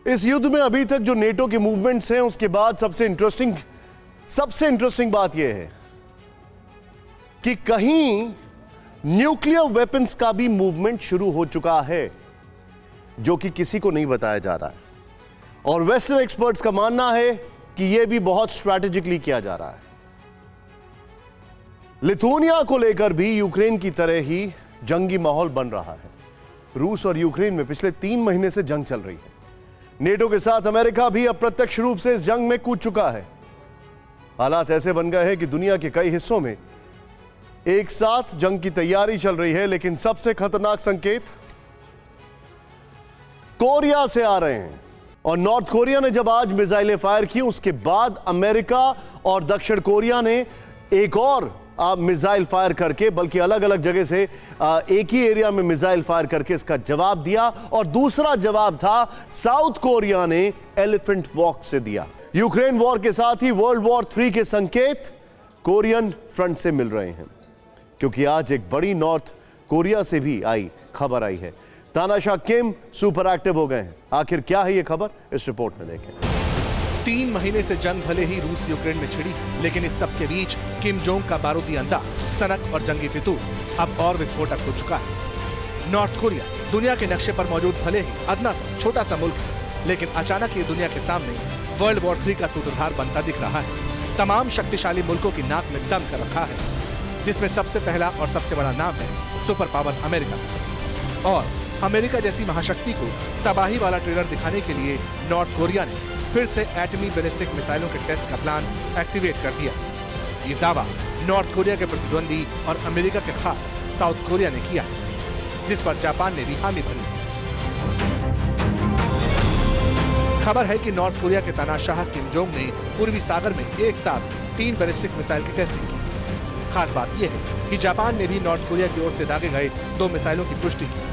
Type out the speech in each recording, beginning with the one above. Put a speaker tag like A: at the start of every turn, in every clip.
A: इस युद्ध में अभी तक जो नेटो के मूवमेंट्स हैं, उसके बाद सबसे इंटरेस्टिंग बात यह है कि कहीं न्यूक्लियर वेपन्स का भी मूवमेंट शुरू हो चुका है, जो कि किसी को नहीं बताया जा रहा है। और वेस्टर्न एक्सपर्ट्स का मानना है कि यह भी बहुत स्ट्रैटेजिकली किया जा रहा है। लिथुआनिया को लेकर भी यूक्रेन की तरह ही जंगी माहौल बन रहा है। रूस और यूक्रेन में पिछले 3 महीने से जंग चल रही है। नेटो के साथ अमेरिका भी अप्रत्यक्ष रूप से इस जंग में कूद चुका है। हालात ऐसे बन गए हैं कि दुनिया के कई हिस्सों में एक साथ जंग की तैयारी चल रही है, लेकिन सबसे खतरनाक संकेत कोरिया से आ रहे हैं। और नॉर्थ कोरिया ने जब आज मिसाइलें फायर की, उसके बाद अमेरिका और दक्षिण कोरिया ने एक और मिसाइल फायर करके, बल्कि अलग अलग जगह से एक ही एरिया में मिसाइल फायर करके इसका जवाब दिया। और दूसरा जवाब था साउथ कोरिया ने एलिफेंट वॉक से दिया। यूक्रेन वॉर के साथ ही वर्ल्ड वॉर 3 के संकेत कोरियन फ्रंट से मिल रहे हैं, क्योंकि आज एक बड़ी नॉर्थ कोरिया से भी खबर आई है। तानाशाह किम सुपर एक्टिव हो गए हैं। आखिर क्या है यह खबर, इस रिपोर्ट में देखें।
B: 3 महीने से जंग भले ही रूस यूक्रेन में छिड़ी, लेकिन इस सब के बीच किम जोंग का बारूदी अंदाज, सनक और जंगी फितूर अब और विस्फोटक हो चुका है। नॉर्थ कोरिया दुनिया के नक्शे पर मौजूद भले ही अदना सा छोटा सा मुल्क है, लेकिन अचानक ये दुनिया के सामने वर्ल्ड वॉर 3 का सूत्रधार बनता दिख रहा है। तमाम शक्तिशाली मुल्कों की नाक में दम कर रखा है, जिसमें सबसे पहला और सबसे बड़ा नाम है सुपर पावर अमेरिका। और अमेरिका जैसी महाशक्ति को तबाही वाला ट्रेलर दिखाने के लिए नॉर्थ कोरिया ने फिर से एटमी बैलिस्टिक मिसाइलों के टेस्ट का प्लान एक्टिवेट कर दिया। ये दावा नॉर्थ कोरिया के प्रतिद्वंदी और अमेरिका के खास साउथ कोरिया ने किया, जिस पर जापान ने भी हामी भरी। खबर है कि नॉर्थ कोरिया के तानाशाह किम जोंग ने पूर्वी सागर में एक साथ 3 बैलिस्टिक मिसाइल की टेस्टिंग की। खास बात यह है कि जापान ने भी नॉर्थ कोरिया की ओर से दागे गए 2 मिसाइलों की पुष्टि की।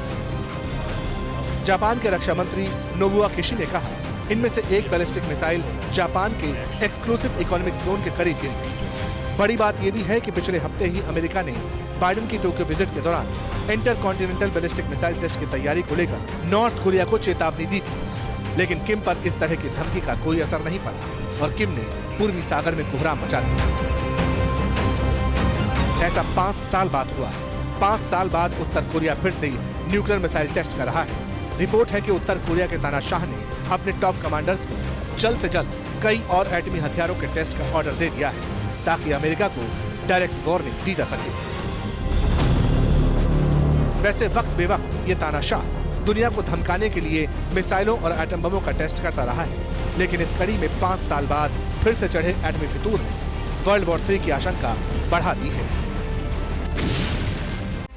B: जापान के रक्षा मंत्री नोबुआ किशी ने कहा, इनमें से एक बैलिस्टिक मिसाइल जापान के एक्सक्लूसिव इकोनॉमिक जोन के करीब गिरी। बड़ी बात यह भी है कि पिछले हफ्ते ही अमेरिका ने बाइडेन की टोक्यो विजिट के दौरान इंटरकॉन्टिनेंटल बैलिस्टिक मिसाइल टेस्ट की तैयारी को लेकर नॉर्थ कोरिया को चेतावनी दी थी, लेकिन किम पर इस तरह की धमकी का कोई असर नहीं पड़ा और किम ने पूर्वी सागर में कोहराम मचा दिया। ऐसा 5 साल बाद हुआ। 5 साल बाद उत्तर कोरिया फिर से न्यूक्लियर मिसाइल टेस्ट कर रहा है। रिपोर्ट है कि उत्तर कोरिया के तानाशाह ने अपने टॉप कमांडर्स को जल्द से जल्द कई और एटमी हथियारों के टेस्ट का ऑर्डर दे दिया है, ताकि अमेरिका को डायरेक्ट वार्निंग दी जा सके। वैसे वक्त बेवक्त ये तानाशाह दुनिया को धमकाने के लिए मिसाइलों और एटम बमों का टेस्ट करता रहा है, लेकिन इस कड़ी में 5 साल बाद फिर से चढ़े एटमी फितूर ने वर्ल्ड वॉर 3 की आशंका बढ़ा दी है।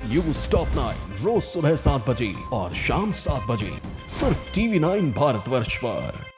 C: न्यूज टॉप 9 रोज सुबह 7 बजे और शाम 7 बजे सिर्फ TV9 भारतवर्ष पर।